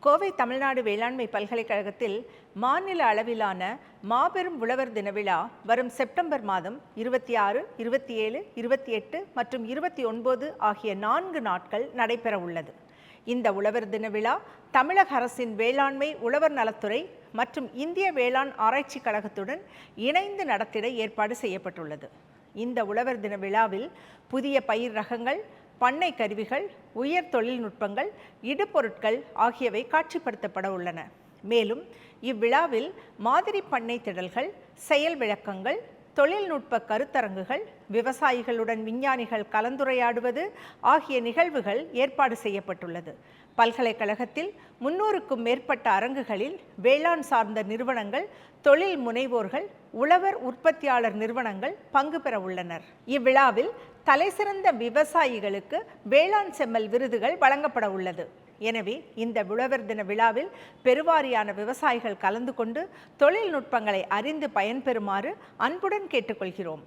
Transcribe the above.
கோவை தமிழ்நாடு வேளாண்மை பல்கலைக்கழகத்தில் மாநில அளவிலான மாபெரும் உழவர் தின விழா வரும் செப்டம்பர் மாதம் 26, 27, 28 மற்றும் 29 ஆகிய 4 நாட்கள் நடைபெற உள்ளது. இந்த உழவர் தின விழா தமிழக அரசின் வேளாண்மை உழவர் நலத்துறை மற்றும் இந்திய வேளாண் ஆராய்ச்சி கழகத்துடன் இணைந்து நடத்திட ஏற்பாடு செய்யப்பட்டுள்ளது. இந்த உழவர் தின விழாவில் புதிய பயிர் ரகங்கள், பண்ணை கருவிகள், உயர் தொழில்நுட்பங்கள், இடுபொருட்கள் ஆகியவை காட்சிப்படுத்தப்பட உள்ளன. மேலும் இவ்விழாவில் மாதிரி பண்ணை திடல்கள், செயல் விளக்கங்கள், தொழில்நுட்ப கருத்தரங்குகள், விவசாயிகளுடன் விஞ்ஞானிகள் கலந்துரையாடுவது ஆகிய நிகழ்வுகள் ஏற்பாடு செய்யப்பட்டுள்ளது. பல்கலைக்கழகத்தில் 300க்கும் மேற்பட்ட அரங்குகளில் வேளாண் சார்ந்த நிறுவனங்கள், தொழில் முனைவோர்கள், உழவர் உற்பத்தியாளர் நிறுவனங்கள் பங்கு பெற உள்ளனர். இவ்விழாவில் தலைசிறந்த விவசாயிகளுக்கு வேளாண் செம்மல் விருதுகள் வழங்கப்பட உள்ளது. எனவே இந்த உழவர் தின விழாவில் பெருவாரியான விவசாயிகள் கலந்து கொண்டு தொழில்நுட்பங்களை அறிந்து பயன்பெறுமாறு அன்புடன் கேட்டுக்கொள்கிறோம்.